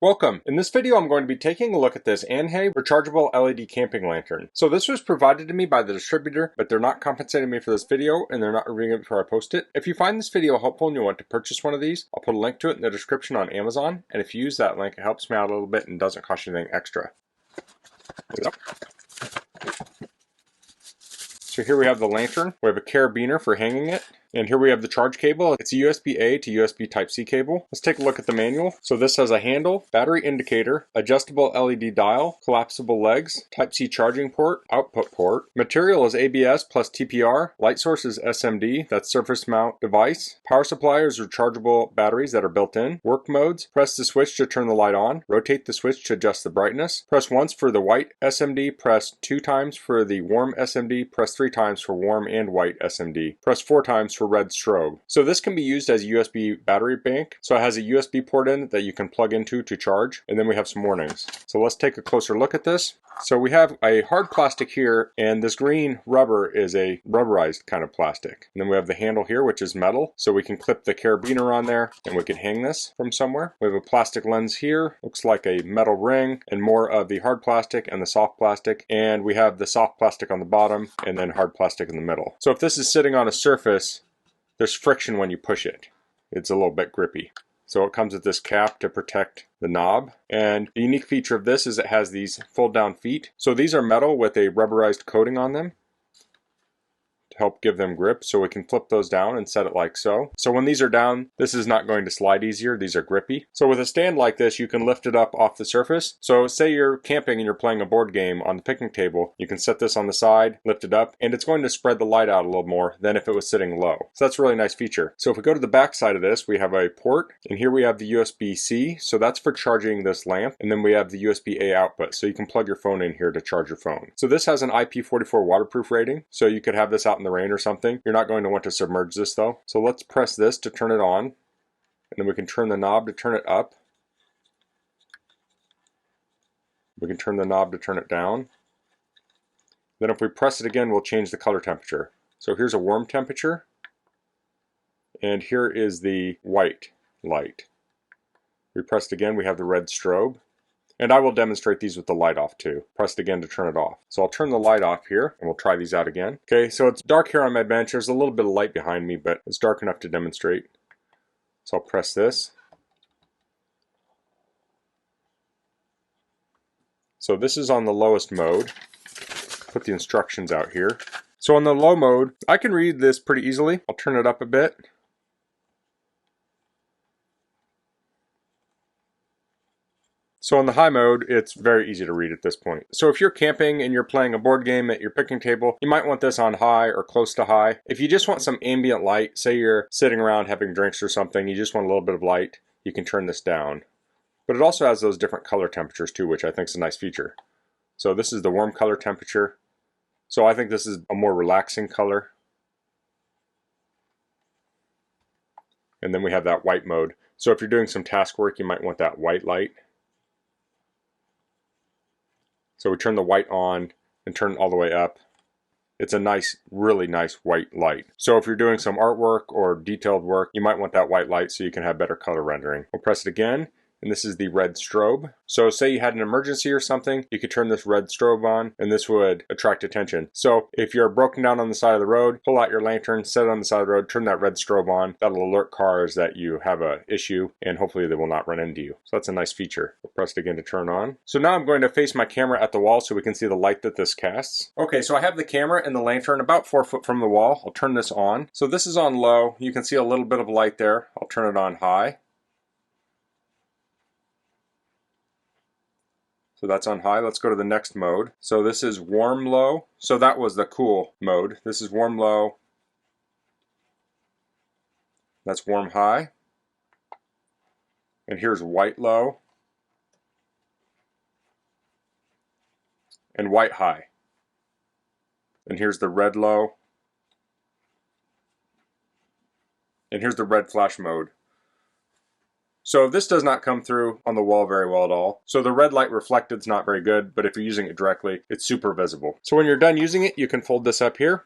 Welcome. In this video I'm going to be taking a look at this Anhay Rechargeable LED camping lantern. So this was provided to me by the distributor, but they're not compensating me for this video and they're not reviewing it before I post it. If you find this video helpful and you want to purchase one of these, I'll put a link to it in the description on Amazon, and if you use that link it helps me out a little bit and doesn't cost you anything extra. So here we have the lantern, we have a carabiner for hanging it, and here we have the charge cable. It's a USB-A to USB Type-C cable. Let's take a look at the manual. So this has a handle, battery indicator, adjustable LED dial, collapsible legs, Type-C charging port, output port. Material is ABS plus TPR. Light source is SMD, that's surface mount device. Power supply is rechargeable batteries that are built in. Work modes, press the switch to turn the light on, rotate the switch to adjust the brightness. Press once for the white SMD, press 2 times for the warm SMD, press 3 times for warm and white SMD. Press 4 times for red strobe. So this can be used as a USB battery bank. So it has a USB port in it that you can plug into to charge, and then we have some warnings. So let's take a closer look at this. So we have a hard plastic here, and this green rubber is a rubberized kind of plastic. And then we have the handle here, which is metal, so we can clip the carabiner on there and we can hang this from somewhere. We have a plastic lens here, looks like a metal ring, and more of the hard plastic and the soft plastic, and we have the soft plastic on the bottom and then hard plastic in the middle. So if this is sitting on a surface, there's friction when you push it. It's a little bit grippy. So it comes with this cap to protect the knob. And the unique feature of this is it has these fold down feet. So these are metal with a rubberized coating on them to help give them grip. So we can flip those down and set it like so. So when these are down, this is not going to slide easier. These are grippy. So with a stand like this, you can lift it up off the surface. So say you're camping and you're playing a board game on the picnic table, you can set this on the side, lift it up, and it's going to spread the light out a little more than if it was sitting low. So that's a really nice feature. So if we go to the back side of this, we have a port, and here we have the USB-C. So that's for charging this lamp, and then we have the USB-A output. So you can plug your phone in here to charge your phone. So this has an IP44 waterproof rating, so you could have this out in the rain or something. You're not going to want to submerge this though. So let's press this to turn it on, and then we can turn the knob to turn it up. We can turn the knob to turn it down. Then if we press it again, we'll change the color temperature. So here's a warm temperature, and here is the white light. We pressed again, we have the red strobe. And I will demonstrate these with the light off too. Pressed again to turn it off. So I'll turn the light off here and we'll try these out again. Okay, so it's dark here on my bench. There's a little bit of light behind me, but it's dark enough to demonstrate. So I'll press this. So this is on the lowest mode. Put the instructions out here. So on the low mode, I can read this pretty easily. I'll turn it up a bit. So on the high mode, it's very easy to read at this point. So if you're camping and you're playing a board game at your picnic table, you might want this on high or close to high. If you just want some ambient light, say you're sitting around having drinks or something, you just want a little bit of light, you can turn this down. But it also has those different color temperatures too, which I think is a nice feature. So this is the warm color temperature. So I think this is a more relaxing color. And then we have that white mode. So if you're doing some task work, you might want that white light. So we turn the white on and turn it all the way up. It's a nice, really nice white light. So if you're doing some artwork or detailed work, you might want that white light so you can have better color rendering. We'll press it again, and this is the red strobe. So say you had an emergency or something, you could turn this red strobe on and this would attract attention. So if you're broken down on the side of the road, pull out your lantern, set it on the side of the road, turn that red strobe on. That'll alert cars that you have an issue and hopefully they will not run into you. So that's a nice feature. We'll press it again to turn on. So now I'm going to face my camera at the wall so we can see the light that this casts. Okay, so I have the camera and the lantern about 4 foot from the wall. I'll turn this on. So this is on low. You can see a little bit of light there. I'll turn it on high. So that's on high. Let's go to the next mode. So this is warm low. So that was the cool mode. This is warm low. That's warm high. And here's white low. And white high. And here's the red low. And here's the red flash mode. So this does not come through on the wall very well at all. So the red light reflected is not very good, but if you're using it directly, it's super visible. So when you're done using it, you can fold this up here.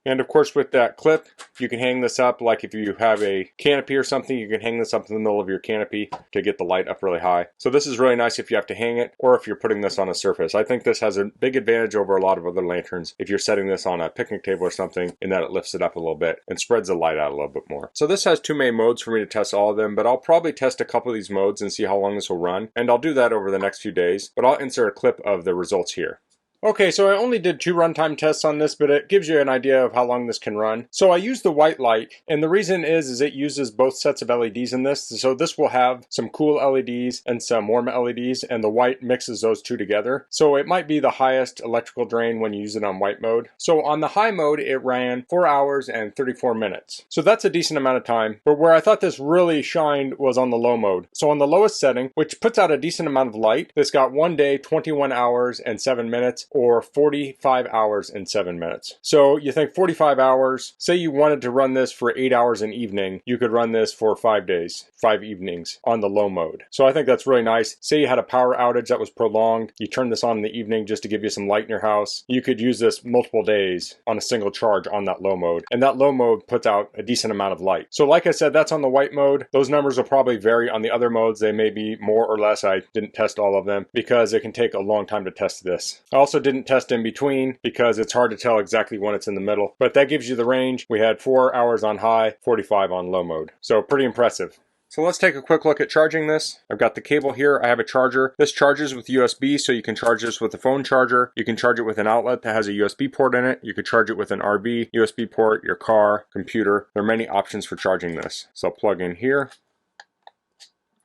And of course with that clip, you can hang this up, like if you have a canopy or something, you can hang this up in the middle of your canopy to get the light up really high. So this is really nice if you have to hang it or if you're putting this on a surface. I think this has a big advantage over a lot of other lanterns if you're setting this on a picnic table or something, in that it lifts it up a little bit and spreads the light out a little bit more. So this has 2 main modes for me to test all of them, but I'll probably test a couple of these modes and see how long this will run, and I'll do that over the next few days, but I'll insert a clip of the results here. Okay, so I only did 2 runtime tests on this, but it gives you an idea of how long this can run. So I used the white light, and the reason is it uses both sets of LEDs in this. So this will have some cool LEDs and some warm LEDs, and the white mixes those 2 together. So it might be the highest electrical drain when you use it on white mode. So on the high mode, it ran 4 hours and 34 minutes. So that's a decent amount of time, but where I thought this really shined was on the low mode. So on the lowest setting, which puts out a decent amount of light, this got 1 day, 21 hours and 7 minutes, or 45 hours and 7 minutes. So you think 45 hours, say you wanted to run this for 8 hours an evening, you could run this for 5 days, 5 evenings on the low mode. So I think that's really nice. Say you had a power outage that was prolonged, you turn this on in the evening just to give you some light in your house. You could use this multiple days on a single charge on that low mode. And that low mode puts out a decent amount of light. So like I said, that's on the white mode. Those numbers will probably vary on the other modes. They may be more or less. I didn't test all of them because it can take a long time to test this. I also didn't test in between because it's hard to tell exactly when it's in the middle, but that gives you the range. We had 4 hours on high, 45 on low mode. So pretty impressive. So let's take a quick look at charging this. I've got the cable here. I have a charger. This charges with USB, so you can charge this with a phone charger. You can charge it with an outlet that has a USB port in it. You could charge it with an RB, USB port, your car, computer. There are many options for charging this. So I'll plug in here.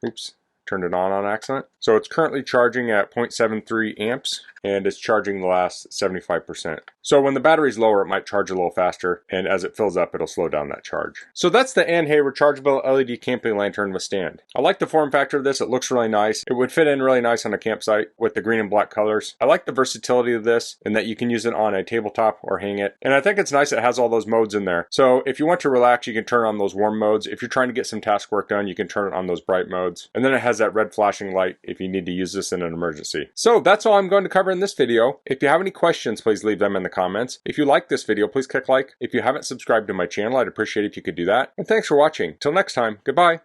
Oops, turned it on accident. So it's currently charging at 0.73 amps. And it's charging the last 75%. So when the battery's lower, it might charge a little faster, and as it fills up, it'll slow down that charge. So that's the Anhay Rechargeable LED Camping Lantern with stand. I like the form factor of this. It looks really nice. It would fit in really nice on a campsite with the green and black colors. I like the versatility of this, and that you can use it on a tabletop or hang it. And I think it's nice it has all those modes in there. So if you want to relax, you can turn on those warm modes. If you're trying to get some task work done, you can turn it on those bright modes. And then it has that red flashing light if you need to use this in an emergency. So that's all I'm going to cover in this video. If you have any questions, please leave them in the comments. If you like this video, please click like. If you haven't subscribed to my channel, I'd appreciate it if you could do that. And thanks for watching. Till next time, goodbye.